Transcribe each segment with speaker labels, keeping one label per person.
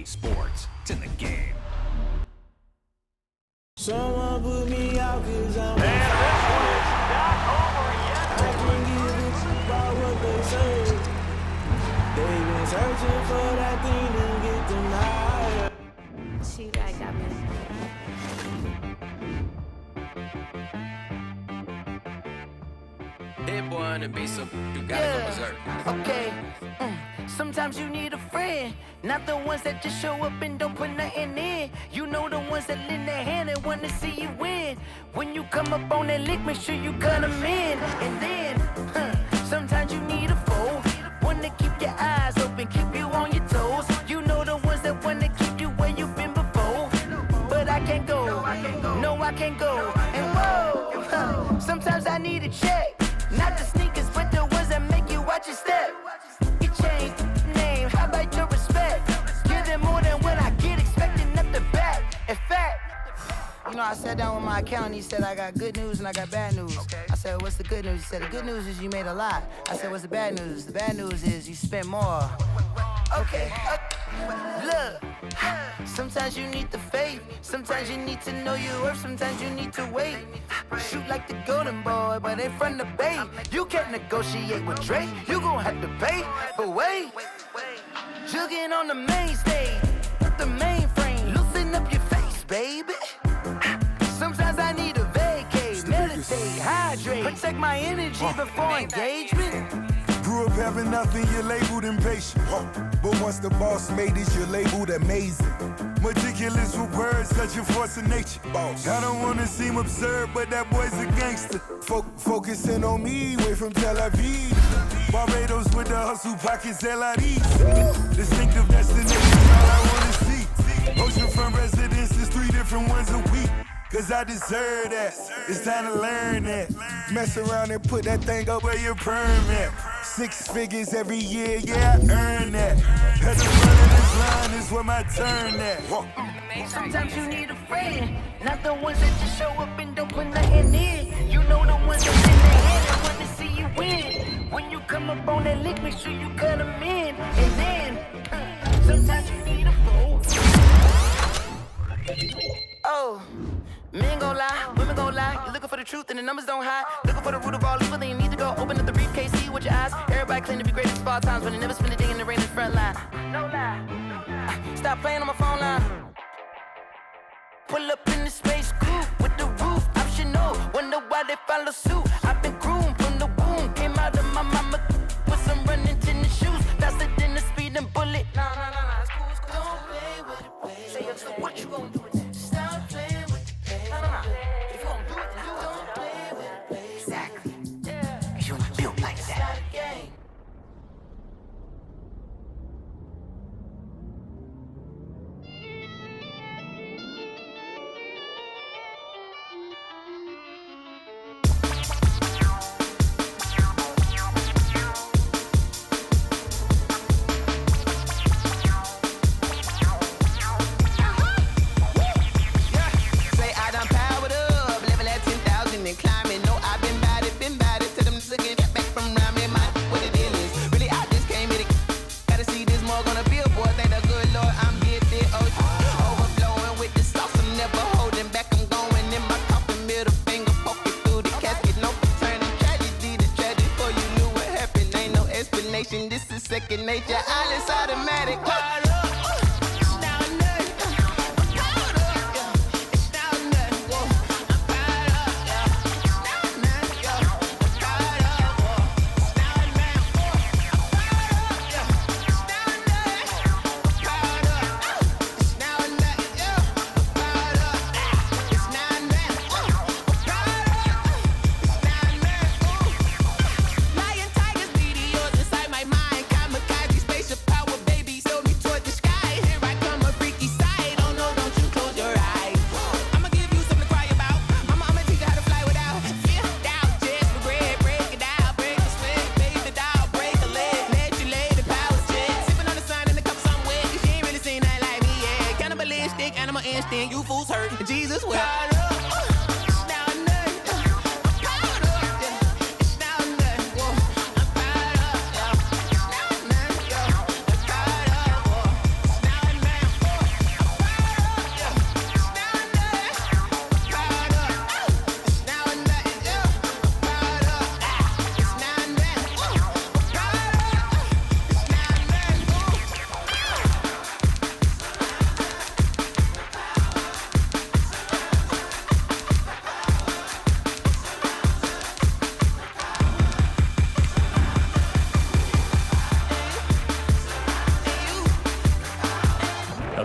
Speaker 1: Sports. It's in the game.
Speaker 2: Someone put me out 'cause I'm
Speaker 3: and this one is not over yet.
Speaker 2: I can give a trip about what they say. They've been searching for that thing to get them higher.
Speaker 4: She like got me.
Speaker 5: Hit boy on the beat, so you gotta go berserk.
Speaker 6: Okay. Sometimes you need a friend, not the ones that just show up and don't put nothing in. You know the ones that lend their hand and wanna see you win. When you come up on that lick, make sure you cut them in. And then, sometimes you need a foe, one to keep your eyes open, keep you on your toes. You know the ones that wanna keep you where you've been before. But I can't go, no I can't go. And whoa, sometimes I need a check. Not the sneakers, but the ones that make you watch your step. You change name, how about your respect? Give them more than what I get, expecting up the back. In fact, you know, I sat down with my accountant, he said, I got good news and I got bad news. Okay. I said, what's the good news? He said, the good news is you made a lot. I said, what's the bad news? The bad news is you spent more. Okay. Look, sometimes you need the faith, sometimes you need to know your worth, sometimes you need to wait. Shoot like the golden boy, but ain't from the bay. You can't negotiate with Drake, you gon' have to pay. But wait, jugging on the main stage, with the mainframe, loosen up your face, baby. Sometimes I need a vacate, meditate, hydrate, protect my energy before engagement.
Speaker 7: Grew up having nothing, you're labeled impatient. But once the boss made it, you're labeled amazing. Meticulous with words, such a force of nature. I don't wanna seem absurd, but that boy's a gangster. Focusing on me, way from Tel Aviv. Barbados with the hustle pockets, LIDs. Distinctive destination, all I wanna see. Oceanfront residences, 3 different ones a week. Cause I deserve that, it's time to learn that. Mess around and put that thing up where your permit. 6 figures every year, yeah, I earn that. At the front of this line is where my turn at.
Speaker 6: Sometimes you need a friend, not the ones that just show up and don't put nothing in. You know the ones that lend their hand and want to see you win. When you come up on that lick, make sure you cut them in. And then, sometimes you need a foe. Oh. Men gon' lie, women gon' lie. You're looking for the truth and the numbers don't hide. Looking for the root of all evil, then you need to go open up the briefcase, see with your eyes. Everybody claim to be great at all times, but they never spend a day in the rain in the front line. No lie. Stop playing on my phone line. Pull up in the space coupe with the roof optional. Wonder why they follow suit. I've been groomed from the womb. Came out of my mama with some running tennis shoes. Faster than the speeding bullet. Nah, it's cool, it's cool. Don't play with it, baby. Say so what you gon' do with it? Stop playing with it. If you gon' do it, then don't play with it, baby. Exactly. Cause you ain't built like that. This is second nature, all is automatic.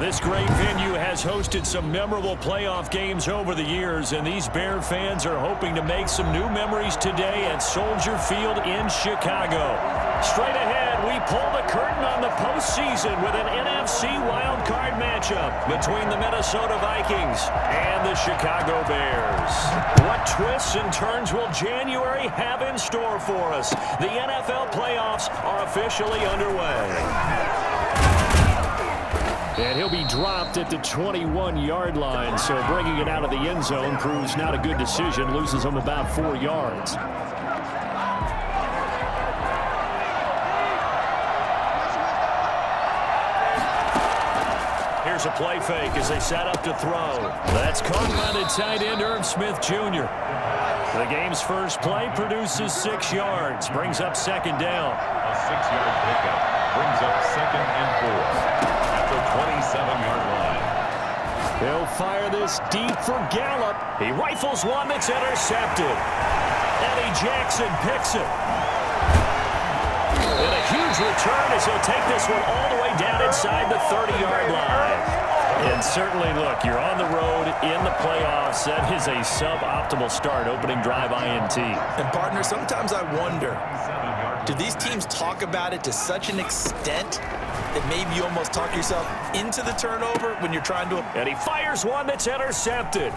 Speaker 8: This great venue has hosted some memorable playoff games over the years, and these Bear fans are hoping to make some new memories today at Soldier Field in Chicago. Straight ahead, we pull the curtain on the postseason with an NFC wildcard matchup between the Minnesota Vikings and the Chicago Bears. What twists and turns will January have in store for us? The NFL playoffs are officially underway. And he'll be dropped at the 21-yard line, so bringing it out of the end zone proves not a good decision, loses him about 4 yards. Here's a play fake as they set up to throw. That's caught by the tight end, Irv Smith Jr. The game's first play produces 6 yards, brings up second down.
Speaker 1: A 6-yard pickup brings up 2nd and 4. The 27-yard line.
Speaker 8: He'll fire this deep for Gallup. He rifles one that's intercepted. Eddie Jackson picks it. And a huge return as he'll take this one all the way down inside the 30-yard line. And certainly, look, you're on the road in the playoffs. That is a suboptimal start, opening drive INT.
Speaker 9: And, partner, sometimes I wonder, do these teams talk about it to such an extent that maybe you almost talk yourself into the turnover when you're trying to...
Speaker 8: And he fires one that's intercepted.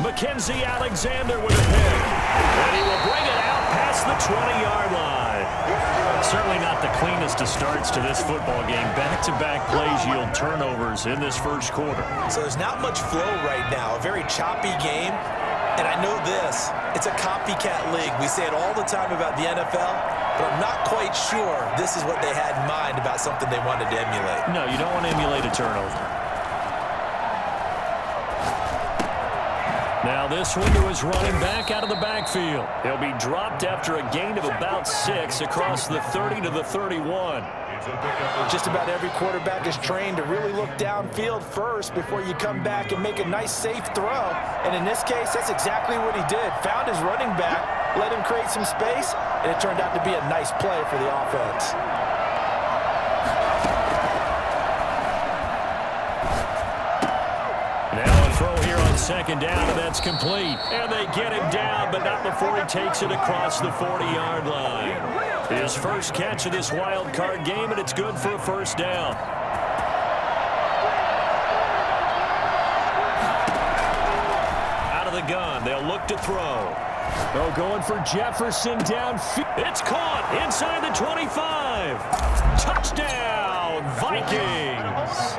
Speaker 8: Mackenzie Alexander with a pick. And he will bring it out past the 20-yard line. Certainly not the cleanest of starts to this football game. Back-to-back plays yield turnovers in this first quarter.
Speaker 9: So there's not much flow right now. A very choppy game. And I know this. It's a copycat league. We say it all the time about the NFL, but I'm not quite sure this is what they had in mind about something they wanted to emulate.
Speaker 8: No, you don't want to emulate a turnover. Now this one to his running back out of the backfield. He'll be dropped after a gain of about 6 across the 30 to the 31.
Speaker 9: Just about every quarterback is trained to really look downfield first before you come back and make a nice, safe throw. And in this case, that's exactly what he did. Found his running back, let him create some space, and it turned out to be a nice play for the offense.
Speaker 8: Now a throw here on second down, and that's complete. And they get him down, but not before he takes it across the 40-yard line. His first catch of this wild card game, and it's good for a first down. Out of the gun, they'll look to throw. They're going for Jefferson downfield. It's caught inside the 25. Touchdown, Vikings.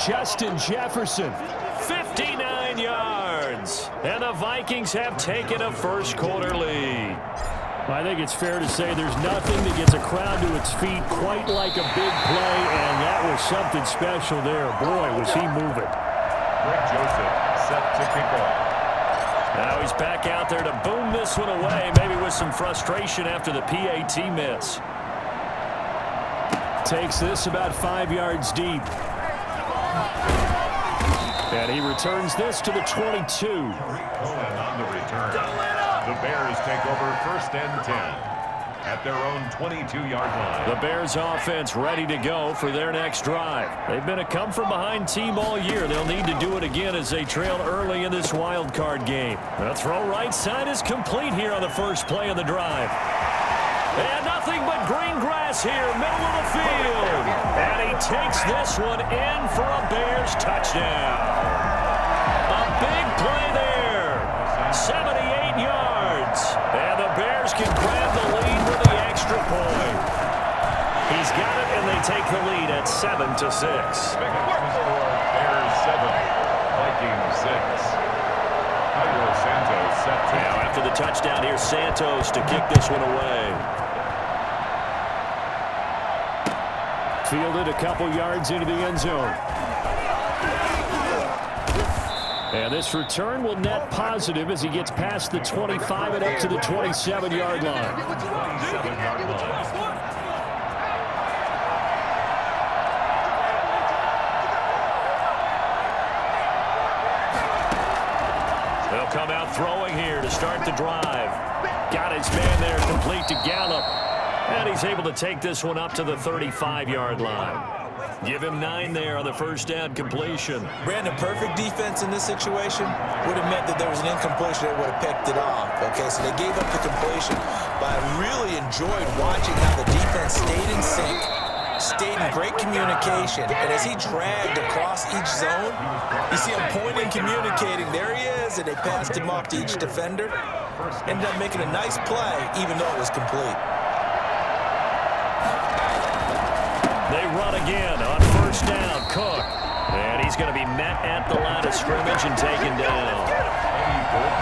Speaker 8: Justin Jefferson, 59 yards. And the Vikings have taken a first quarter lead. I think it's fair to say there's nothing that gets a crowd to its feet quite like a big play, and that was something special there. Boy, was he moving.
Speaker 1: Greg Joseph set to kick off.
Speaker 8: Now he's back out there to boom this one away, maybe with some frustration after the PAT miss. Takes this about 5 yards deep. And he returns this to the 22.
Speaker 1: Cohen on the return. The Bears take over 1st and 10 at their own 22-yard line.
Speaker 8: The Bears offense ready to go for their next drive. They've been a come-from-behind team all year. They'll need to do it again as they trail early in this wild card game. The throw right side is complete here on the first play of the drive. And nothing but green grass here, middle of the field. And he takes this one in for a Bears touchdown. A big play there. 78 yards. And the Bears can grab the lead with the extra point. He's got it, and they take the lead at 7-6.
Speaker 1: Bears 7, Vikings 6. Santos set to.
Speaker 8: Now after the touchdown, here's Santos to kick this one away. Fielded a couple yards into the end zone. And this return will net positive as he gets past the 25 and up to the 27-yard line. They'll come out throwing here to start the drive. Got his man there, complete to Gallup. And he's able to take this one up to the 35-yard line. Give him 9 there on the first down completion.
Speaker 9: Brandon, perfect defense in this situation would have meant that there was an incompletion that would have picked it off. Okay, so they gave up the completion, but I really enjoyed watching how the defense stayed in sync, stayed in great communication, and as he dragged across each zone, you see him pointing, communicating. There he is, and they passed him off to each defender. Ended up making a nice play, even though it was complete.
Speaker 8: They run again on first down. Cook. And he's going to be met at the line of scrimmage and taken down.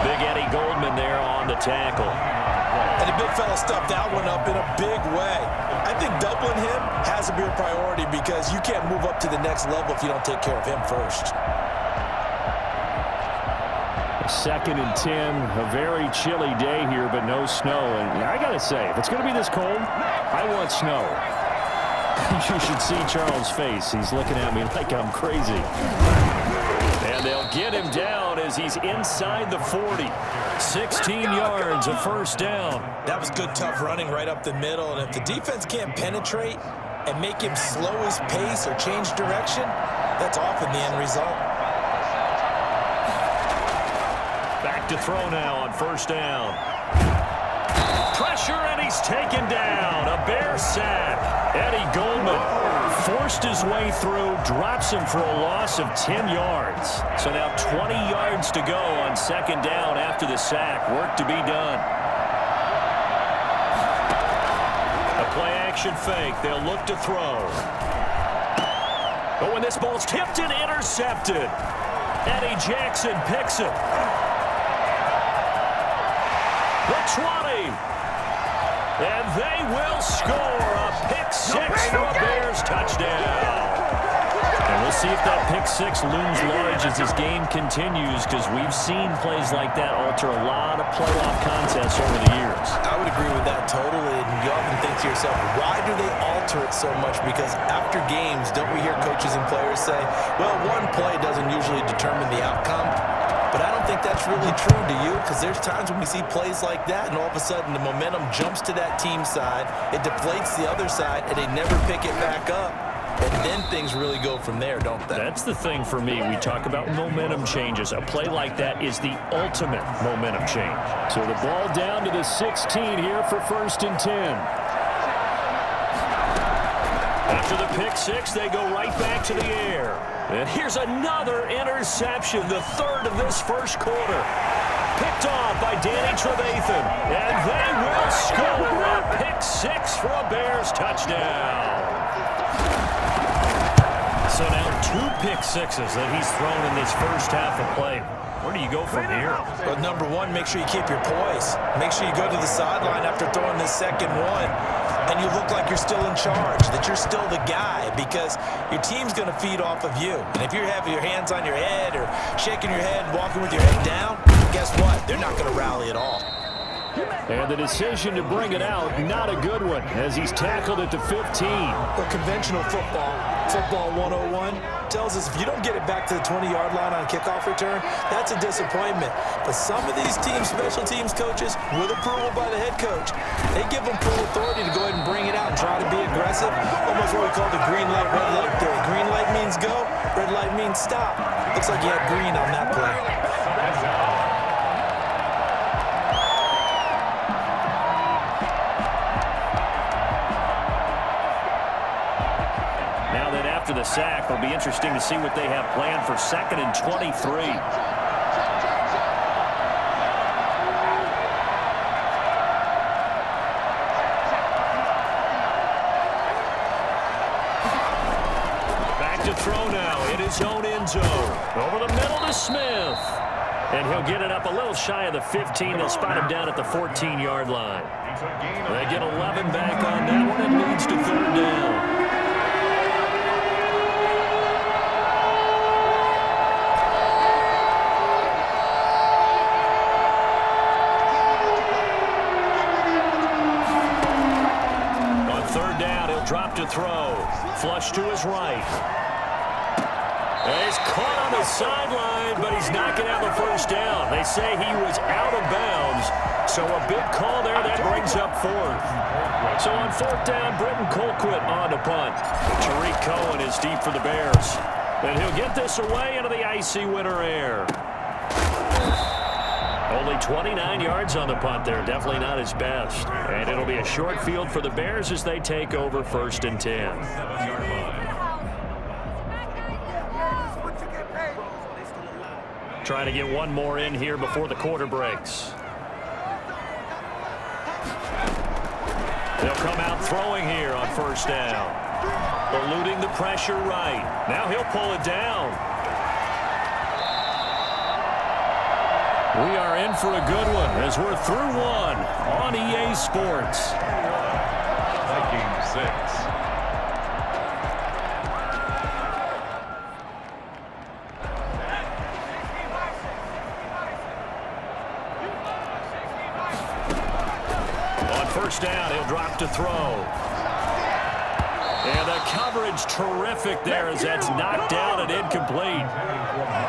Speaker 8: Big Eddie Goldman there on the tackle.
Speaker 9: And the big fella stuffed that one up in a big way. I think doubling him has to be a priority because you can't move up to the next level if you don't take care of him first.
Speaker 8: 2nd and 10, a very chilly day here, but no snow. And I got to say, if it's going to be this cold, I want snow. You should see Charles' face. He's looking at me like I'm crazy. And they'll get him down as he's inside the 40. 16 yards, a first down.
Speaker 9: That was good, tough running right up the middle. And if the defense can't penetrate and make him slow his pace or change direction, that's often the end result.
Speaker 8: Back to throw now on first down. Pressure, and he's taken down. A Bear sack. Eddie Goldman forced his way through, drops him for a loss of 10 yards. So now 20 yards to go on 2nd down after the sack. Work to be done. A play-action fake. They'll look to throw. Oh, and this ball's tipped and intercepted. Eddie Jackson picks it. The 20. And they will score a pick-6 for a Bears touchdown. And we'll see if that pick-6 looms large as this game continues, because we've seen plays like that alter a lot of playoff contests over the years.
Speaker 9: I would agree with that totally. And you often think to yourself, why do they alter it so much? Because after games, don't we hear coaches and players say, well, one play doesn't usually determine the outcome. But I don't think that's really true, do you? Because there's times when we see plays like that, and all of a sudden the momentum jumps to that team side, it deflates the other side, and they never pick it back up. And then things really go from there, don't they?
Speaker 8: That's the thing for me. We talk about momentum changes. A play like that is the ultimate momentum change. So the ball down to the 16 here for 1st and 10. After the pick-6, they go right back to the air. And here's another interception, the 3rd of this first quarter. Picked off by Danny Trevathan. And they will score a pick-6 for a Bears touchdown. So now 2 pick-6s that he's thrown in this first half of play. Where do you go from here?
Speaker 9: Well, number one, make sure you keep your poise. Make sure you go to the sideline after throwing this second one, and you look like you're still in charge, that you're still the guy, because your team's going to feed off of you. And if you're having your hands on your head or shaking your head and walking with your head down, guess what? They're not going to rally at all.
Speaker 8: And the decision to bring it out, not a good one, as he's tackled at the 15.
Speaker 9: Well, conventional football 101, tells us if you don't get it back to the 20-yard line on kickoff return, that's a disappointment. But some of these teams, special teams coaches, with approval by the head coach, they give them full authority to go ahead and bring it out and try to be aggressive, almost what we call the green light, red light theory. Green light means go, red light means stop. Looks like you had green on that play.
Speaker 8: After the sack, it'll be interesting to see what they have planned for 2nd and 23. Back to throw now in his own end zone. Over the middle to Smith. And he'll get it up a little shy of the 15. They'll spot him down at the 14-yard line. They get 11 back on that one. It leads to 3rd down. Drop to throw. Flush to his right. And he's caught on the sideline, but he's not going to have a first down. They say he was out of bounds. So a big call there. That brings up 4th. So on fourth down, Britton Colquitt on to punt. Tariq Cohen is deep for the Bears. And he'll get this away into the icy winter air. Only 29 yards on the punt there. Definitely not his best. And it'll be a short field for the Bears as they take over first and 10. Trying to get one more in here before the quarter breaks. They'll come out throwing here on first down. Eluding the pressure right. Now he'll pull it down. We are in for a good one as we're through one on EA Sports.
Speaker 1: Vikings 6.
Speaker 8: First down, he'll drop to throw. And the coverage terrific there as that's knocked down and incomplete.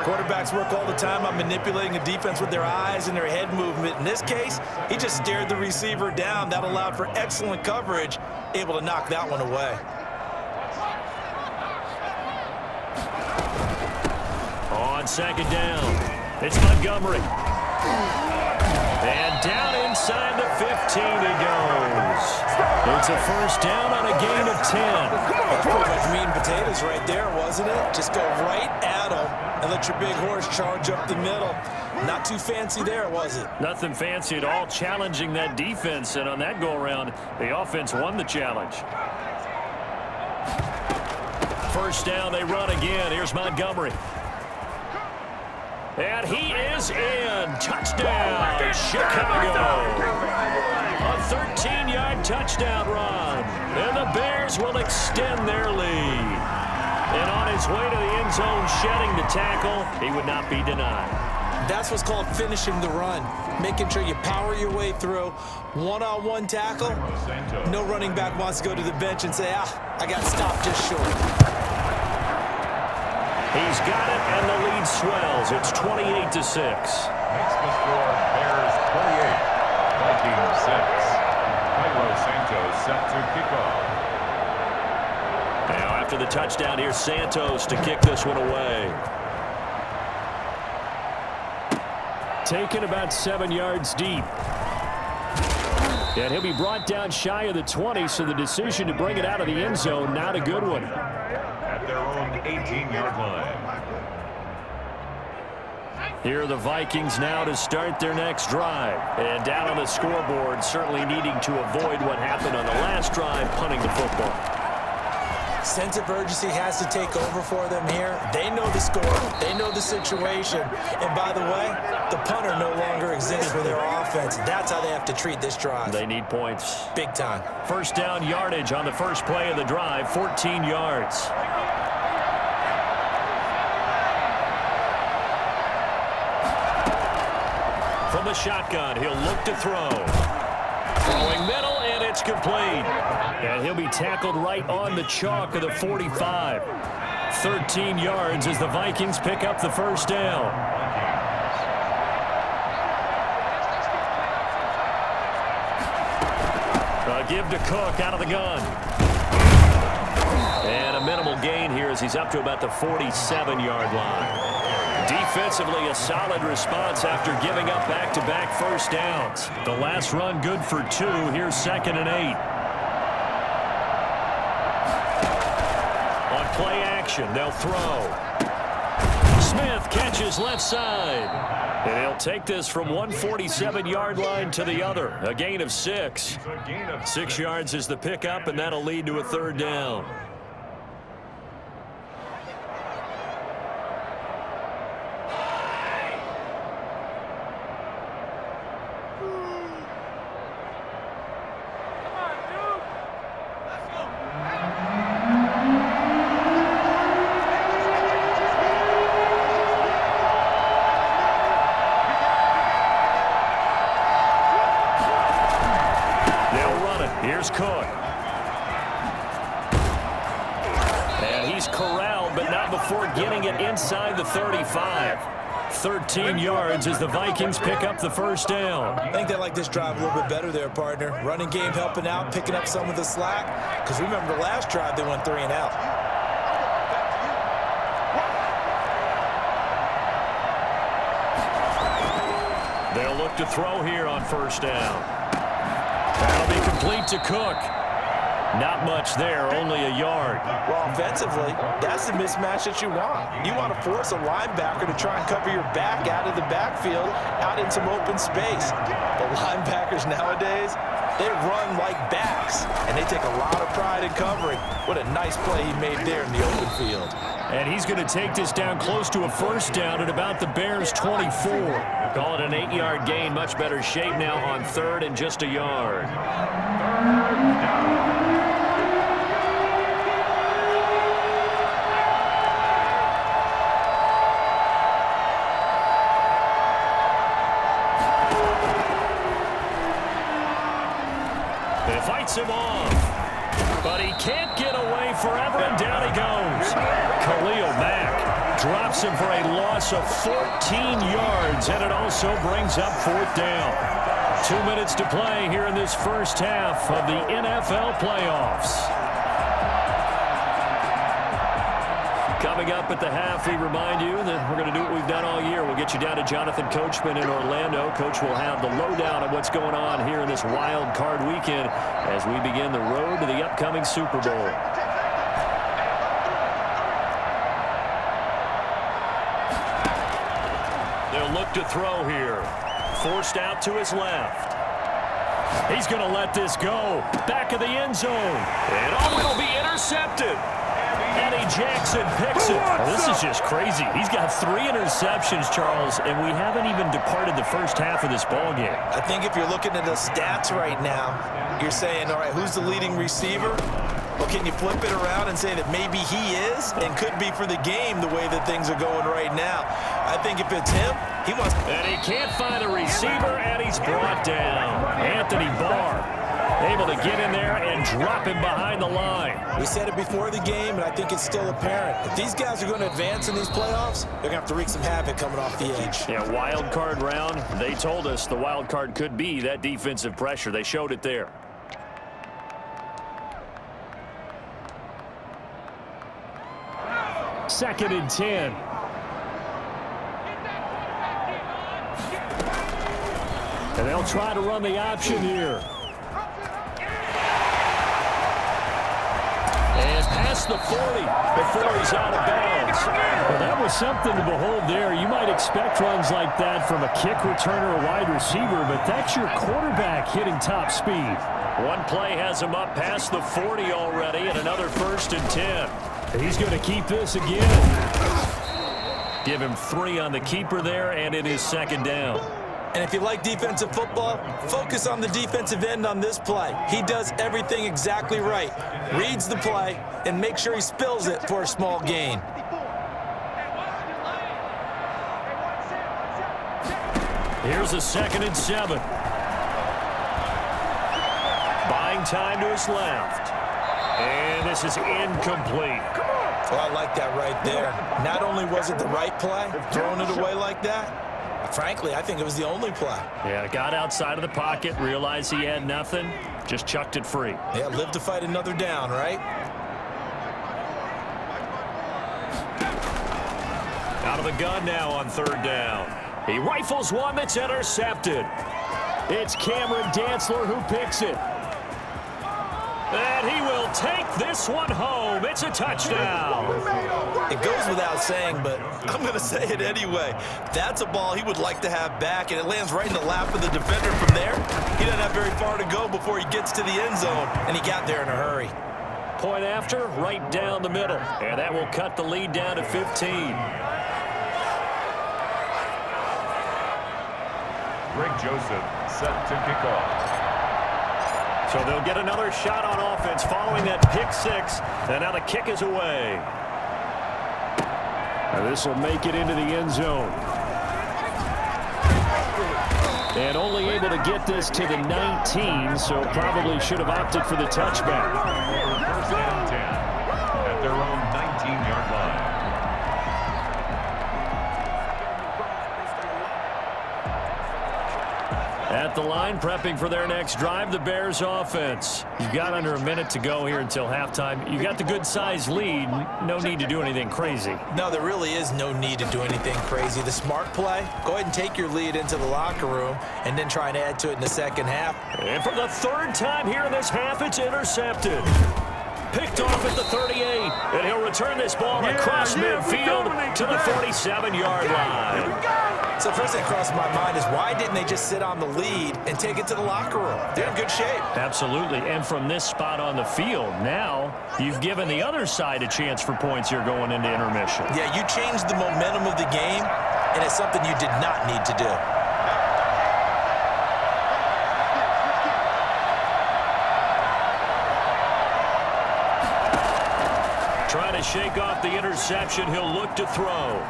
Speaker 9: Quarterbacks work all the time on manipulating a defense with their eyes and their head movement. In this case, he just stared the receiver down. That allowed for excellent coverage, able to knock that one away.
Speaker 8: On second down, it's Montgomery. And down inside the 15 he goes. It's a first down on a gain of 10.
Speaker 9: That's pretty much meat and potatoes right there, wasn't it? Just go right at him and let your big horse charge up the middle. Not too fancy there, was it?
Speaker 8: Nothing fancy at all, challenging that defense. And on that go-around, the offense won the challenge. First down, they run again. Here's Montgomery. And he is in. Touchdown, Chicago. A 13-yard touchdown run. And the Bears will extend their lead. And on his way to the end zone, shedding the tackle, he would not be denied.
Speaker 9: That's what's called finishing the run. Making sure you power your way through. One-on-one tackle. No running back wants to go to the bench and say, I got stopped just short.
Speaker 8: He's got it, and the lead swells. It's 28-6.
Speaker 1: Makes the score Bears 28, Vikings 6. Cairo Santos set to kick off.
Speaker 8: Now after the touchdown, here's Santos to kick this one away. Taken about 7 yards deep. And he'll be brought down shy of the 20, so the decision to bring it out of the end zone, not a good one.
Speaker 1: At their own 18-yard line.
Speaker 8: Here are the Vikings now to start their next drive. And down on the scoreboard, certainly needing to avoid what happened on the last drive, punting the football.
Speaker 9: Sense of urgency has to take over for them here. They know the score. They know the situation. And by the way, the punter no longer exists for their offense. That's how they have to treat this drive.
Speaker 8: They need points.
Speaker 9: Big time. First
Speaker 8: down yardage on the first play of the drive, 14 yards. From the shotgun, he'll look to throw. Throwing middle, and it's complete. And he'll be tackled right on the chalk of the 45. 13 yards as the Vikings pick up the first down. A give to Cook out of the gun. And a minimal gain here as he's up to about the 47-yard line. Defensively, a solid response after giving up back-to-back first downs. The last run good for 2. Here's 2nd and 8. On play action, they'll throw. Smith catches left side. And he'll take this from 147-yard line to the other. A gain of 6. 6 yards is the pickup, and that'll lead to a third down. Here's Cook. And he's corralled, but not before getting it inside the 35. 13 yards as the Vikings pick up the first down.
Speaker 9: I think they like this drive a little bit better there, partner. Running game helping out, picking up some of the slack. Because remember the last drive, they went 3 and out.
Speaker 8: They'll look to throw here on first down. That'll be complete to Cook. Not much there, only a yard.
Speaker 9: Well, offensively, that's the mismatch that you want. You want to force a linebacker to try and cover your back out of the backfield, out in some open space. The linebackers nowadays, they run like backs, and they take a lot of pride in covering. What a nice play he made there in the open field.
Speaker 8: And he's going to take this down close to a first down at about the Bears' 24. Call it an 8-yard gain. Much better shape now on third and just a yard. They fights him off, but he can't get away forever, and down he goes. Khalil Mack drops him for a loss of 14 yards, and it also brings up fourth down. 2 minutes to play here in this first half of the NFL playoffs. Coming up at the half, we remind you that we're going to do what we've done all year. We'll get you down to Jonathan Coachman in Orlando. Coach will have the lowdown of what's going on here in this wild card weekend as we begin the road to the upcoming Super Bowl. They'll look to throw here. Forced out to his left. He's going to let this go. Back of the end zone. And it'll be intercepted. Eddie Jackson picks it. Oh, this is just crazy. He's got 3 interceptions, Charles, and we haven't even departed the first half of this ball game.
Speaker 9: I think if you're looking at the stats right now, you're saying, all right, who's the leading receiver? Well, can you flip it around and say that maybe he is and could be for the game the way that things are going right now? I think if it's him, he wants...
Speaker 8: And he can't find a receiver, and he's brought down. Anthony Barr able to get in there and drop him behind the line.
Speaker 9: We said it before the game, and I think it's still apparent. If these guys are going to advance in these playoffs, they're going to have to wreak some havoc coming off the edge.
Speaker 8: Yeah, wild card round. They told us the wild card could be that defensive pressure. They showed it there. Second and 10. And they'll try to run the option here. And past the 40 before he's out of bounds. Well, that was something to behold there. You might expect runs like that from a kick returner or wide receiver, but that's your quarterback hitting top speed. One play has him up past the 40 already, and another first and 10. He's going to keep this again. Give him 3 on the keeper there, and it is second down.
Speaker 9: And if you like defensive football, focus on the defensive end on this play. He does everything exactly right. Reads the play and make sure he spills it for a small gain.
Speaker 8: Here's a second and 7. Buying time to his left. And this is incomplete.
Speaker 9: Well, I like that right there. Not only was it the right play, throwing it away like that, frankly, I think it was the only play.
Speaker 8: Yeah, got outside of the pocket, realized he had nothing, just chucked it free.
Speaker 9: Yeah, live to fight another down, right?
Speaker 8: Out of the gun now on third down. He rifles one that's intercepted. It's Cameron Dantzler who picks it. And he will take this one home. It's a touchdown.
Speaker 9: It goes without saying, but I'm going to say it anyway. That's a ball he would like to have back, and it lands right in the lap of the defender from there. He doesn't have very far to go before he gets to the end zone, and he got there in a hurry.
Speaker 8: Point after, right down the middle. And that will cut the lead down to 15.
Speaker 1: Greg Joseph set to kick off.
Speaker 8: So they'll get another shot on offense following that pick 6. And now the kick is away. And this will make it into the end zone. And only able to get this to the 19, so probably should have opted for the touchback.
Speaker 1: First and 10 at their own 19-yard line.
Speaker 8: line prepping for their next drive, the Bears offense. You've got under a minute to go here until halftime. You got the good-sized lead. No need to do anything crazy.
Speaker 9: No, there really is no need to do anything crazy. The smart play, go ahead and take your lead into the locker room and then try and add to it in the second half.
Speaker 8: And for the third time here in this half, it's intercepted. Picked off at the 38, and he'll return this ball across midfield to the 47-yard line.
Speaker 9: So first thing crossed my mind is why didn't they just sit on the lead and take it to the locker room? They're in good shape.
Speaker 8: Absolutely, and from this spot on the field, now you've given the other side a chance for points here going into intermission.
Speaker 9: Yeah, you changed the momentum of the game, and it's something you did not need to do.
Speaker 8: Trying to shake off the interception, he'll look to throw.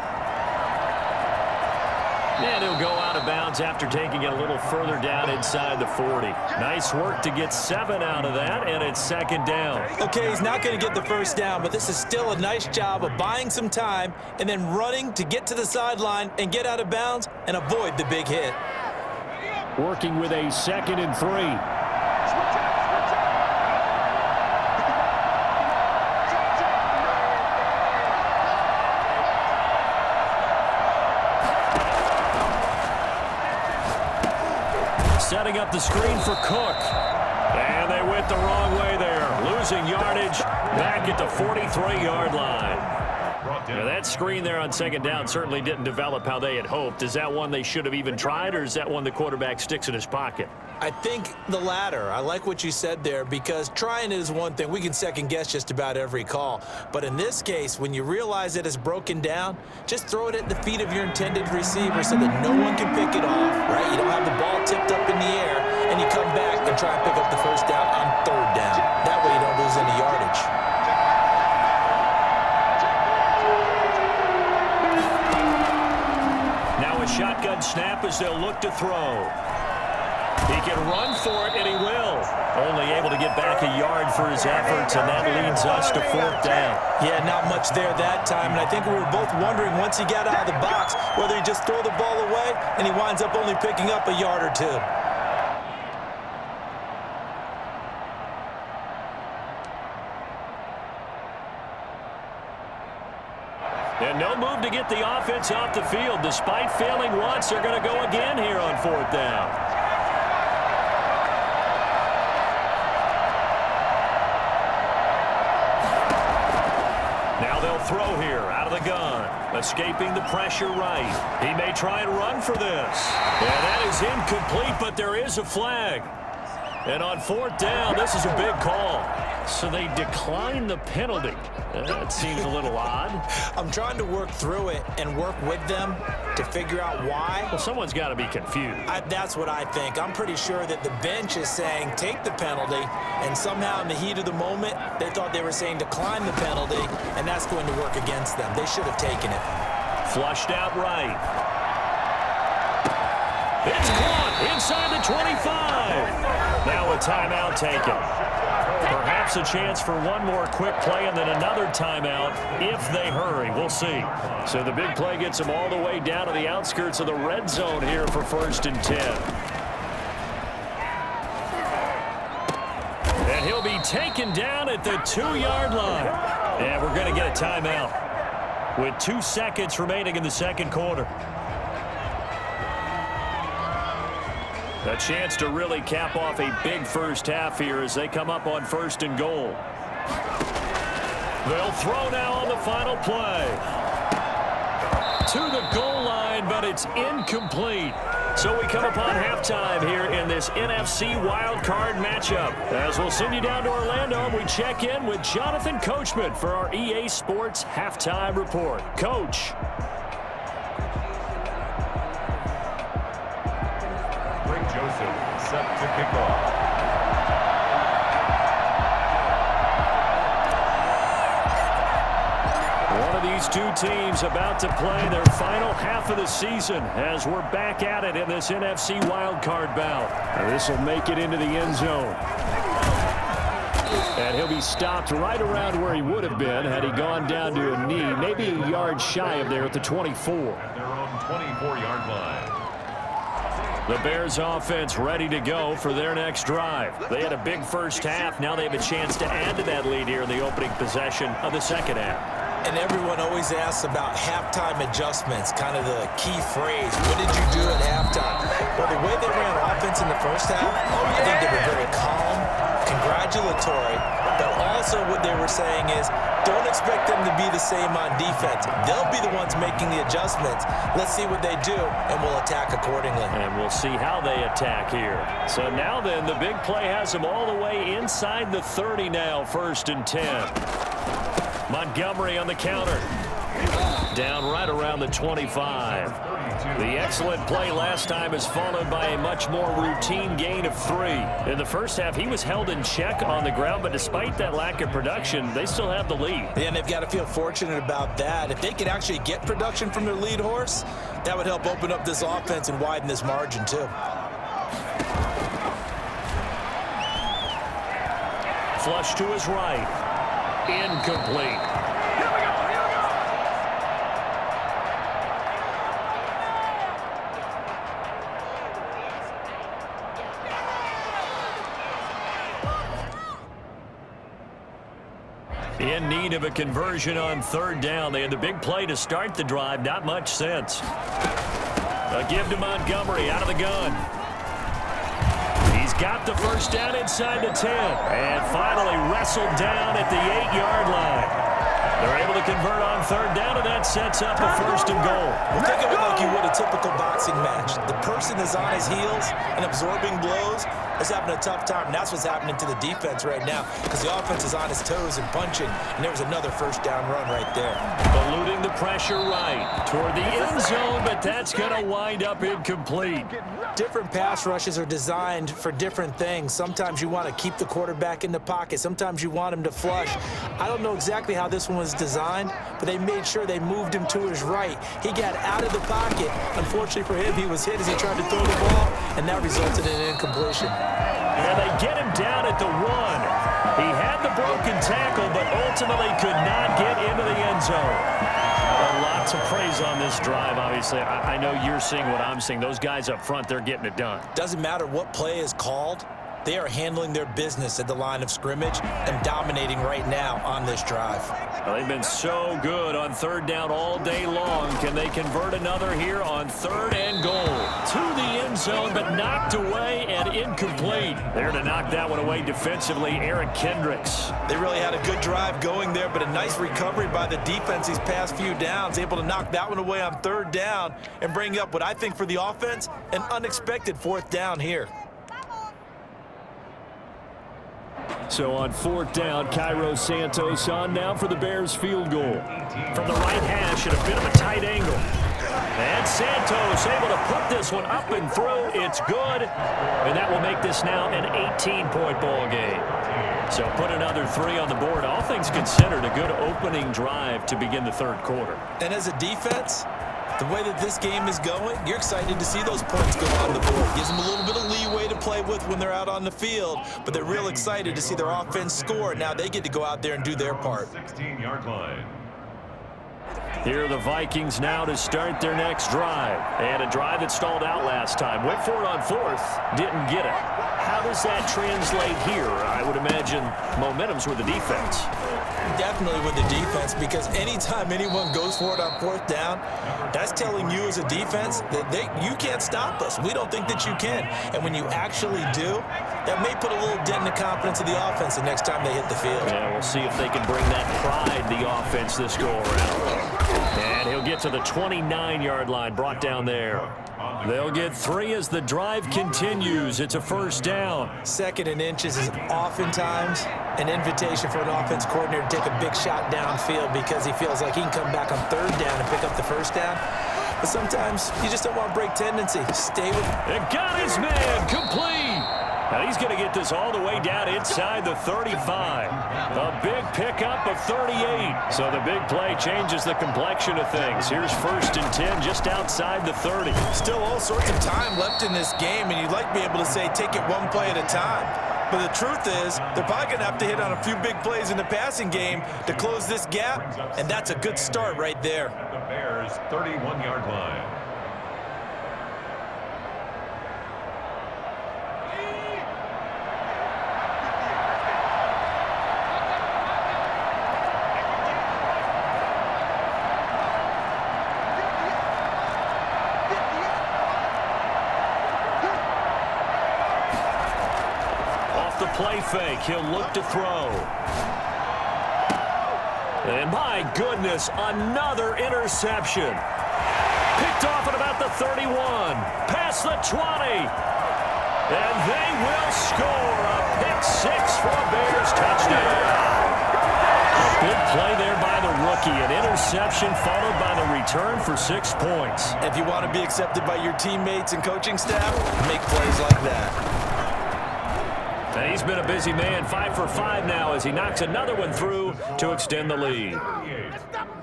Speaker 8: And he'll go out of bounds after taking it a little further down inside the 40. Nice work to get 7 out of that, and it's second down.
Speaker 9: Okay, he's not going to get the first down, but this is still a nice job of buying some time and then running to get to the sideline and get out of bounds and avoid the big hit.
Speaker 8: Working with a 2nd and 3. Setting up the screen for Cook. And they went the wrong way there. Losing yardage back at the 43-yard line. Now that screen there on second down certainly didn't develop how they had hoped. Is that one they should have even tried, or is that one the quarterback sticks in his pocket?
Speaker 9: I think the latter. I like what you said there, because trying it is one thing. We can second guess just about every call. But in this case, when you realize it is broken down, just throw it at the feet of your intended receiver so that no one can pick it off, right? You don't have the ball tipped up in the air, and you come back and try and pick up the first down on third down. That way you don't lose any yardage.
Speaker 8: Now a shotgun snap as they'll look to throw. He can run for it, and he will. Only able to get back a yard for his efforts, and that leads us to 4th down.
Speaker 9: Yeah, not much there that time, and I think we were both wondering once he got out of the box whether he just throw the ball away, and he winds up only picking up a yard or two.
Speaker 8: And no move to get the offense off the field. Despite failing once, they're going to go again here on 4th down. Throw here out of the gun, escaping the pressure right. He may try and run for this. And that is incomplete, but there is a flag. And on 4th down, this is a big call. So they decline the penalty. That seems a little odd.
Speaker 9: I'm trying to work through it and work with them to figure out why.
Speaker 8: Well, someone's got to be confused.
Speaker 9: That's what I think. I'm pretty sure that the bench is saying take the penalty, and somehow in the heat of the moment, they thought they were saying decline the penalty, and that's going to work against them. They should have taken it.
Speaker 8: Flushed out right. It's caught inside the 25. Now a timeout taken. Perhaps a chance for one more quick play and then another timeout if they hurry. We'll see. So the big play gets them all the way down to the outskirts of the red zone here for 1st and 10. And he'll be taken down at the 2-yard line. And we're going to get a timeout with 2 seconds remaining in the second quarter. A chance to really cap off a big first half here as they come up on 1st and goal. They'll throw now on the final play. To the goal line, but it's incomplete. So we come upon halftime here in this NFC wildcard matchup. As we'll send you down to Orlando, and we check in with Jonathan Coachman for our EA Sports Halftime Report. Coach.
Speaker 1: Set to kick off.
Speaker 8: One of these two teams about to play their final half of the season as we're back at it in this NFC wildcard bout. This will make it into the end zone. And he'll be stopped right around where he would have been had he gone down to a knee, maybe a yard shy of there at the 24.
Speaker 1: At their own 24-yard line.
Speaker 8: The Bears offense ready to go for their next drive. They had a big first half. Now they have a chance to add to that lead here in the opening possession of the second half.
Speaker 9: And everyone always asks about halftime adjustments, kind of the key phrase. What did you do at halftime? Well, the way they ran offense in the first half, I think they were very calm, congratulatory, but also what they were saying is, don't expect them to be the same on defense. They'll be the ones making the adjustments. Let's see what they do, and we'll attack accordingly.
Speaker 8: And we'll see how they attack here. So now then, the big play has them all the way inside the 30 now, 1st and 10. Montgomery on the counter. Down right around the 25. The excellent play last time is followed by a much more routine gain of 3. In the first half, he was held in check on the ground, but despite that lack of production, they still have the lead.
Speaker 9: And they've got to feel fortunate about that. If they could actually get production from their lead horse, that would help open up this offense and widen this margin too.
Speaker 8: Flush to his right. Incomplete. In need of a conversion on 3rd down. They had the big play to start the drive. Not much sense. A give to Montgomery out of the gun. He's got the first down inside the 10. And finally wrestled down at the 8-yard line. They're able to convert on 3rd down, and that sets up a 1st and goal.
Speaker 9: Well, think of it like you would a typical boxing match. The person is on his heels and absorbing blows is having a tough time. And that's what's happening to the defense right now because the offense is on his toes and punching. And there was another 1st down run right there.
Speaker 8: Eluding the pressure right toward the end zone, but that's going to wind up incomplete.
Speaker 9: Different pass rushes are designed for different things. Sometimes you want to keep the quarterback in the pocket. Sometimes you want him to flush. I don't know exactly how this one was designed, but they made sure they moved him to his right. He got out of the pocket. Unfortunately for him, he was hit as he tried to throw the ball, and that resulted in an incompletion.
Speaker 8: And they get him down at the 1. He had the broken tackle, but ultimately could not get into the end zone. Lots of praise on this drive, obviously. I know you're seeing what I'm seeing. Those guys up front, they're getting it done.
Speaker 9: Doesn't matter what play is called. They are handling their business at the line of scrimmage and dominating right now on this drive.
Speaker 8: Well, they've been so good on 3rd down all day long. Can they convert another here on 3rd and goal? To the end zone, but knocked away and incomplete. There to knock that one away defensively, Eric Kendricks.
Speaker 9: They really had a good drive going there, but a nice recovery by the defense these past few downs, able to knock that one away on 3rd down and bring up what I think for the offense, an unexpected 4th down here.
Speaker 8: So on 4th down, Cairo Santos on now for the Bears field goal. From the right hash at a bit of a tight angle. And Santos able to put this one up and through. It's good. And that will make this now an 18-point ball game. So put another 3 on the board. All things considered, a good opening drive to begin the 3rd quarter.
Speaker 9: And as a defense, the way that this game is going, you're excited to see those points go on the board. Gives them a little bit of leeway to play with when they're out on the field, but they're real excited to see their offense score. Now they get to go out there and do their part.
Speaker 1: 16-yard line.
Speaker 8: Here are the Vikings now to start their next drive. They had a drive that stalled out last time. Went for it on 4th, didn't get it. How does that translate here? I would imagine momentum's with the defense.
Speaker 9: Definitely with the defense, because anytime anyone goes for it on 4th down, that's telling you as a defense that you can't stop us. We don't think that you can. And when you actually do, that may put a little dent in the confidence of the offense the next time they hit the field.
Speaker 8: Yeah, we'll see if they can bring that pride, the offense, this go-around. And he'll get to the 29-yard line, brought down there. They'll get 3 as the drive continues. It's a 1st down.
Speaker 9: 2nd and inches is oftentimes an invitation for an offense coordinator to take a big shot downfield because he feels like he can come back on 3rd down and pick up the 1st down. But sometimes you just don't want to break tendency. Stay with it.
Speaker 8: And got his man complete. Now he's going to get this all the way down inside the 35. A big pickup of 38. So the big play changes the complexion of things. Here's 1st and 10 just outside the 30.
Speaker 9: Still all sorts of time left in this game, and you'd like to be able to say take it one play at a time. But the truth is, they're probably going to have to hit on a few big plays in the passing game to close this gap, and that's a good start right there.
Speaker 1: The Bears' 31-yard line.
Speaker 8: play fake. He'll look to throw. And my goodness, another interception. Picked off at about the 31. Past the 20. And they will score a pick six for a Bears touchdown. Big play there by the rookie. An interception followed by the return for 6 points.
Speaker 9: If you want to be accepted by your teammates and coaching staff, make plays like that.
Speaker 8: And he's been a busy man, 5 for 5 now as he knocks another one through to extend the lead.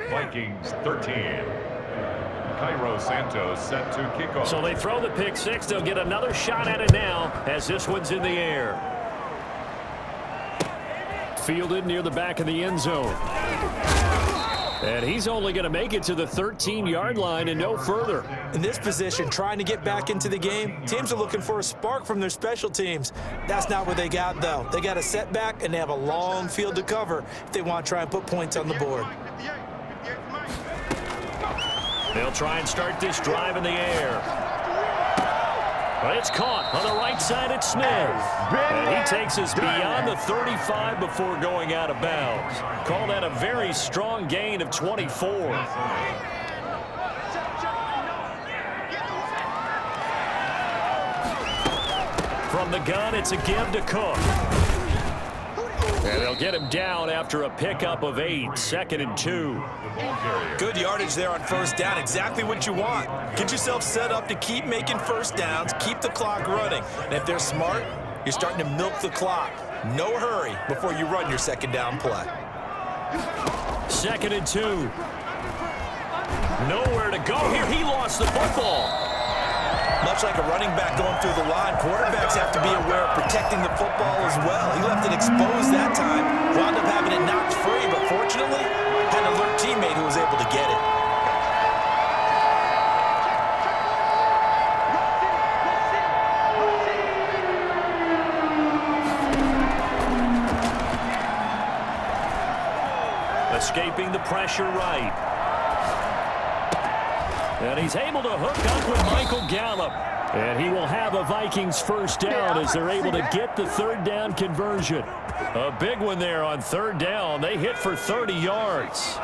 Speaker 1: Vikings 13. Cairo Santos set to kick off.
Speaker 8: So they throw the pick six. They'll get another shot at it now as this one's in the air. Fielded near the back of the end zone. And he's only going to make it to the 13-yard line and no further.
Speaker 9: In this position, trying to get back into the game, teams are looking for a spark from their special teams. That's not what they got, though. They got a setback, and they have a long field to cover if they want to try and put points on the board.
Speaker 8: They'll try and start this drive in the air. But it's caught on the right side at Smith. And he takes us beyond the 35 before going out of bounds. Call that a very strong gain of 24. From the gun, it's a give to Cook. And they'll get him down after a pickup of 8, 2nd and 2.
Speaker 9: Good yardage there on first down, exactly what you want. Get yourself set up to keep making first downs, keep the clock running. And if they're smart, you're starting to milk the clock. No hurry before you run your second down play.
Speaker 8: 2nd and 2. Nowhere to go here. He lost the football.
Speaker 9: Much like a running back going through the line, quarterbacks have to be aware of protecting the football as well. He left it exposed that time, wound up having it knocked free, but fortunately, had an alert teammate who was able to get it.
Speaker 8: Escaping the pressure right. And he's able to hook up with Michael Gallup. And he will have a Vikings first down as they're able to get the third down conversion. A big one there on third down. They hit for 30 yards.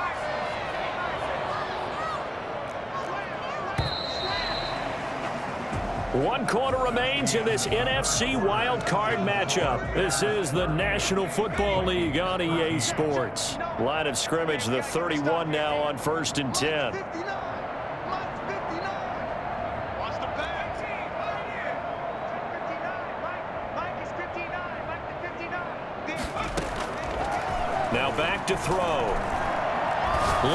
Speaker 8: One quarter remains in this NFC wild card matchup. This is the National Football League on EA Sports. Line of scrimmage, the 31 now on 1st and 10. Now back to throw.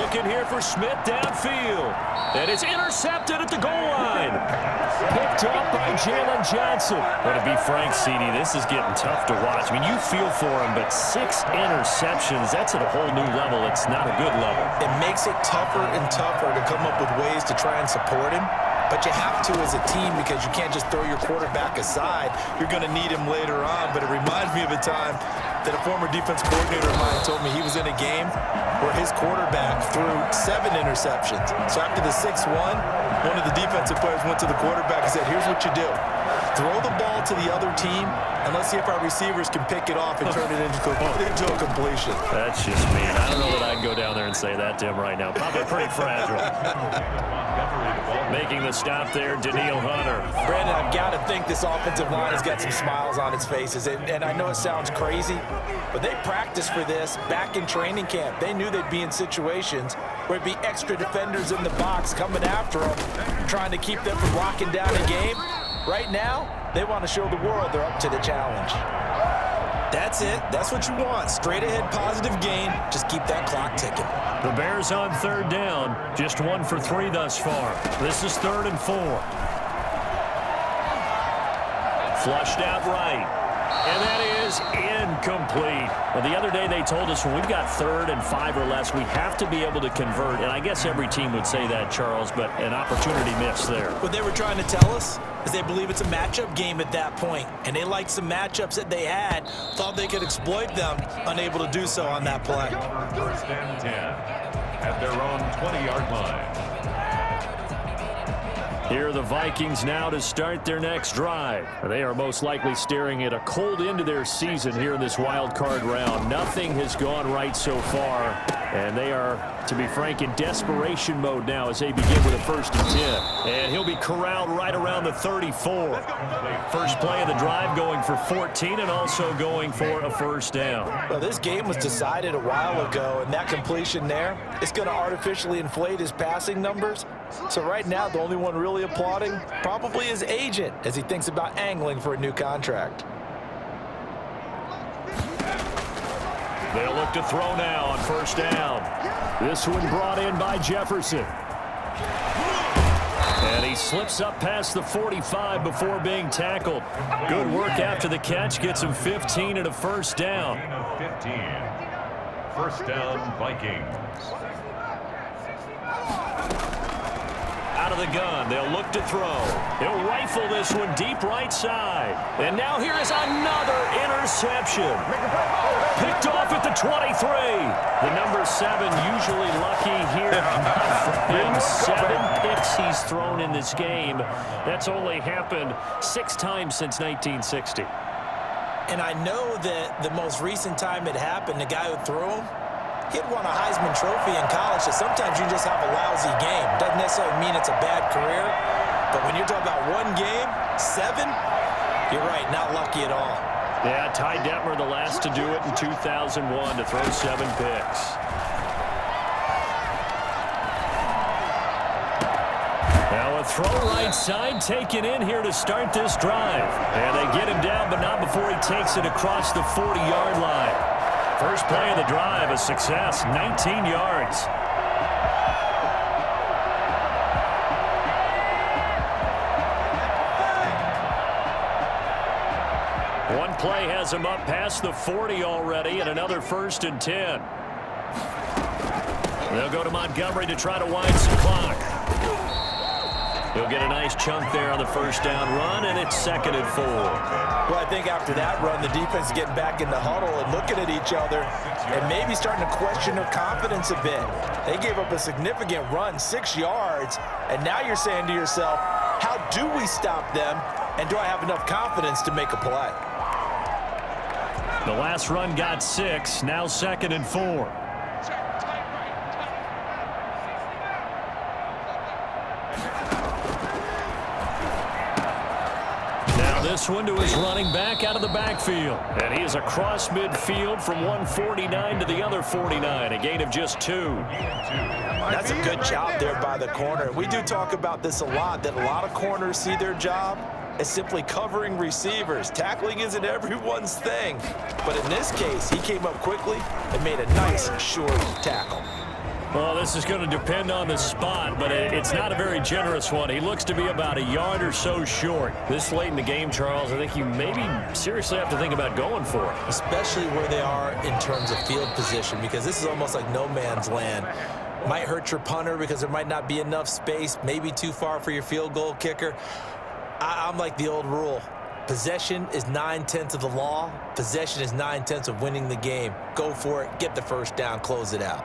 Speaker 8: Looking here for Smith downfield. And it's intercepted at the goal line. Picked up by Jalen Johnson. But to be frank, CD, this is getting tough to watch. I mean, you feel for him, but 6 interceptions, that's at a whole new level. It's not a good level.
Speaker 9: It makes it tougher and tougher to come up with ways to try and support him. But you have to as a team because you can't just throw your quarterback aside. You're going to need him later on. But it reminds me of a time that a former defense coordinator of mine told me he was in a game where his quarterback threw 7 interceptions. So after the 6-1, one of the defensive players went to the quarterback and said, here's what you do. Throw the ball to the other team, and let's see if our receivers can pick it off and turn it into a completion.
Speaker 8: That's just mean. I don't know that I'd go down there and say that to him right now. Probably pretty fragile. Making the stop there, Daniil Hunter.
Speaker 9: Brandon, I've got to think this offensive line has got some smiles on its faces. And I know it sounds crazy, but they practiced for this back in training camp. They knew they'd be in situations where it'd be extra defenders in the box coming after them, trying to keep them from locking down a game. Right now, they want to show the world they're up to the challenge. That's it. That's what you want. Straight ahead positive gain. Just keep that clock ticking.
Speaker 8: The Bears on third down. Just 1 for 3 thus far. This is 3rd and 4. Flushed out right. And that is incomplete. Well, the other day they told us when we've got 3rd and 5 or less, we have to be able to convert. And I guess every team would say that, Charles, but an opportunity missed there.
Speaker 9: What they were trying to tell us is they believe it's a matchup game at that point. And they liked some matchups that they had, thought they could exploit them, unable to do so on that play.
Speaker 1: 1st and 10 at their own 20-yard line.
Speaker 8: Here are the Vikings now to start their next drive. They are most likely staring at a cold end to their season here in this wild card round. Nothing has gone right so far, and they are, to be frank, in desperation mode now as they begin with a 1st and 10. And he'll be corralled right around the 34. First play of the drive going for 14 and also going for a 1st down.
Speaker 9: Well, this game was decided a while ago, and that completion there is going to artificially inflate his passing numbers. So right now, the only one really applauding probably his agent as he thinks about angling for a new contract.
Speaker 8: They'll look to throw now on 1st down. This one brought in by Jefferson. And he slips up past the 45 before being tackled. Good work after the catch. Gets him 15 and a 1st down.
Speaker 1: 15. 1st down, Vikings.
Speaker 8: Out of the gun, they'll look to throw. He'll rifle this one deep right side. And now here is another interception. Picked off at the 23. The number 7 usually lucky here. Not for him. 7 picks he's thrown in this game. That's only happened 6 times since 1960.
Speaker 9: And I know that the most recent time it happened, the guy who threw him, he'd won a Heisman Trophy in college, so sometimes you just have a lousy game. Doesn't necessarily mean it's a bad career, but when you're talking about one game, 7, you're right, not lucky at all.
Speaker 8: Yeah, Ty Detmer, the last to do it in 2001, to throw 7 picks. Now a throw right side taken in here to start this drive. And they get him down, but not before he takes it across the 40-yard line. First play of the drive, a success, 19 yards. One play has him up past the 40 already, and another 1st and 10. They'll go to Montgomery to try to wind some clock. He'll get a nice chunk there on the 1st down run, and it's 2nd and 4.
Speaker 9: Well, I think after that run, the defense is getting back in the huddle and looking at each other and maybe starting to question their confidence a bit. They gave up a significant run, 6 yards, and now you're saying to yourself, how do we stop them, and do I have enough confidence to make a play?
Speaker 8: The last run got 6, now 2nd and 4. This one to his running back out of the backfield. And he is across midfield from 149 to the other 49, a gain of just 2.
Speaker 9: That's a good job there by the corner. We do talk about this a lot, that a lot of corners see their job as simply covering receivers. Tackling isn't everyone's thing. But in this case, he came up quickly and made a nice, short tackle.
Speaker 8: Well, this is going to depend on the spot, but it's not a very generous one. He looks to be about a yard or so short. This late in the game, Charles, I think you maybe seriously have to think about going for it.
Speaker 9: Especially where they are in terms of field position, because this is almost like no man's land. Might hurt your punter because there might not be enough space, maybe too far for your field goal kicker. I'm like the old rule. Possession is 9/10 of the law. Possession is 9/10 of winning the game. Go for it, get the 1st down, close it out.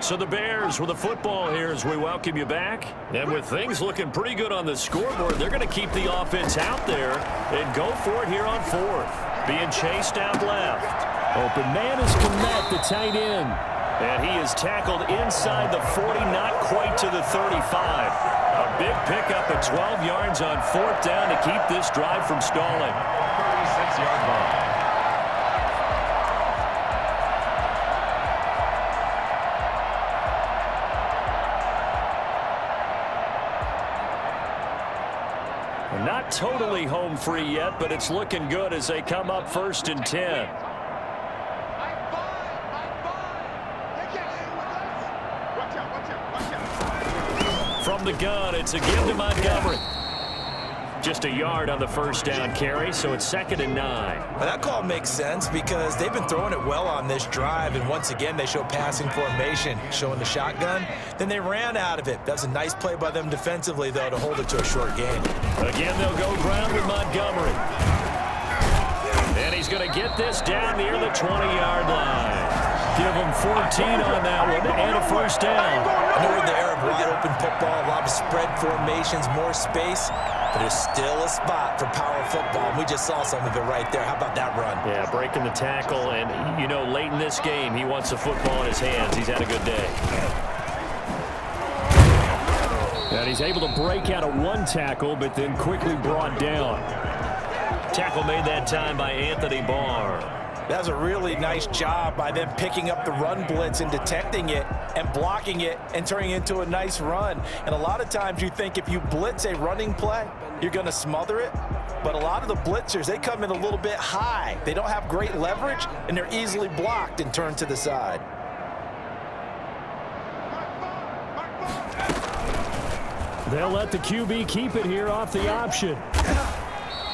Speaker 8: So the Bears with the football here as we welcome you back. And with things looking pretty good on the scoreboard, they're going to keep the offense out there and go for it here on 4th. Being chased out left. Open man is Komet, the tight end. And he is tackled inside the 40, not quite to the 35. A big pickup at 12 yards on 4th down to keep this drive from stalling.
Speaker 1: 36-yard line.
Speaker 8: Not totally home free yet, but it's looking good as they come up 1st and 10. From the gun, it's a give to Montgomery. Just a yard on the 1st down carry, so it's 2nd and 9.
Speaker 9: Well, that call makes sense because they've been throwing it well on this drive, and once again they show passing formation, showing the shotgun. Then they ran out of it. That's a nice play by them defensively, though, to hold it to a short gain.
Speaker 8: Again, they'll go ground with Montgomery. And he's going to get this down near the 20-yard line. Give him 14 on that one and a first down.
Speaker 9: I know in the era of wide-open football, a lot of spread formations, more space, but there's still a spot for power football. And we just saw some of it right there. How about that run?
Speaker 8: Yeah, breaking the tackle, and, you know, late in this game, he wants the football in his hands. He's had a good day. And he's able to break out of one tackle, but then quickly brought down. Tackle made that time by Anthony Barr.
Speaker 9: That was a really nice job by them picking up the run blitz and detecting it and blocking it and turning it into a nice run. And a lot of times you think if you blitz a running play, you're going to smother it. But a lot of the blitzers, they come in a little bit high. They don't have great leverage, and they're easily blocked and turned to the side.
Speaker 8: They'll let the QB keep it here off the option.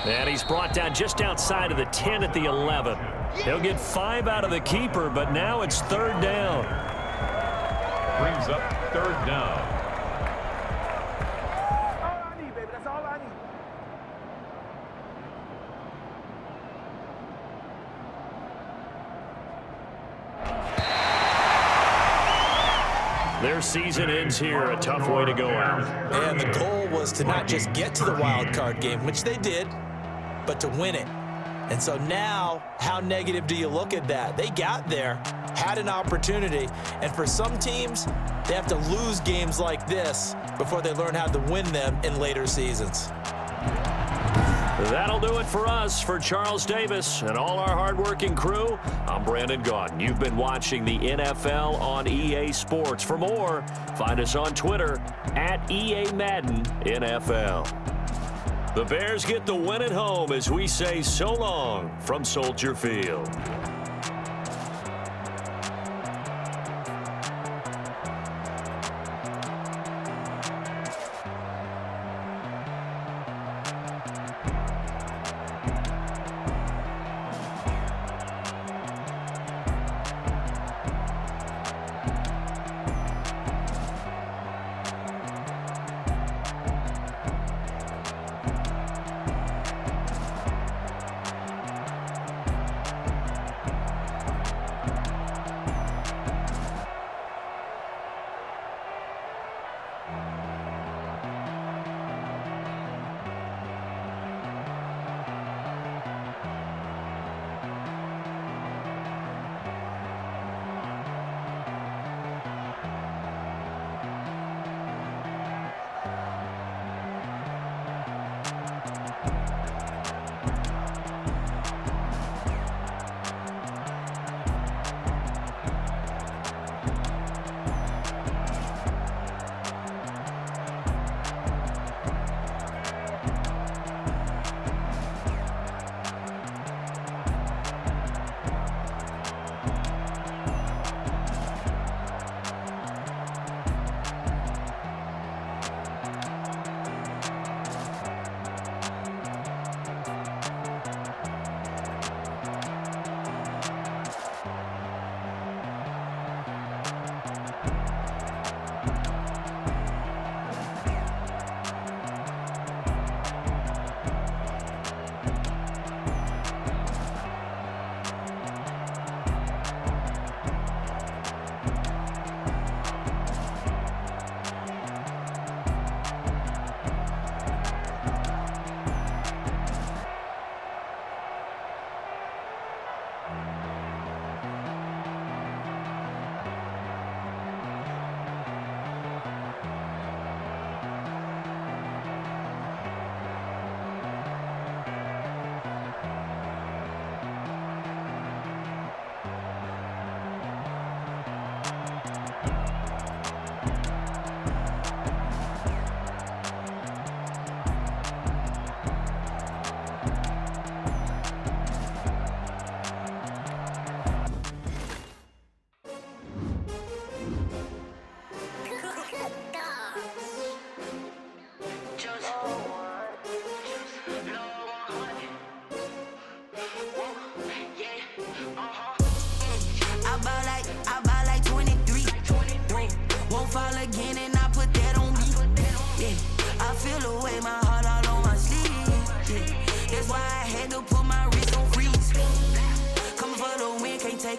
Speaker 8: And he's brought down just outside of the 10 at the 11. He'll get 5 out of the keeper, but now it's third down.
Speaker 1: Brings up third down.
Speaker 2: That's all I need.
Speaker 8: Their season ends here. A tough way to go out.
Speaker 9: And the goal was to not just get to the wild card game, which they did, but to win it. And so now, how negative do you look at that? They got there, had an opportunity, and for some teams, they have to lose games like this before they learn how to win them in later seasons.
Speaker 8: That'll do it for us. For Charles Davis and all our hardworking crew, I'm Brandon Gaudin. You've been watching the NFL on EA Sports. For more, find us on Twitter at EA Madden NFL. The Bears get the win at home as we say so long from Soldier Field.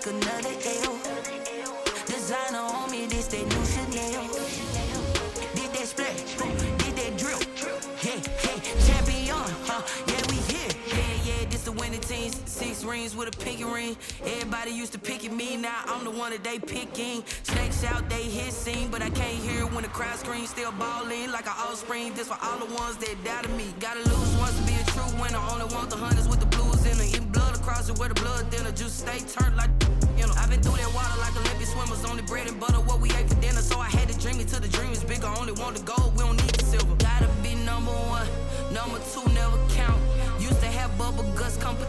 Speaker 6: another L. Designer on me, this that new Chanel. Did that splash, did that drill. Yeah, champion, yeah, we here. Yeah, this the winning team. 6 rings with a pinky ring. Everybody used to pick at me, now I'm the one that they picking. Snakes out, they hit scene, but I can't hear when the crowd screams. Still ballin' like an offspring. This for all the ones that doubted me. Gotta lose once to be a true winner. Only want the hunters with the blues in it. Eating blood across it where the blood thinner. Just stay turned like, you know. I've been through that water like Olympic swimmers. Only bread and butter, what we ate for dinner. So I had to dream it till the dream is bigger. Only want the gold, we don't need the silver. Gotta be number 1, number 2 never count. Used to have bubble guts competition.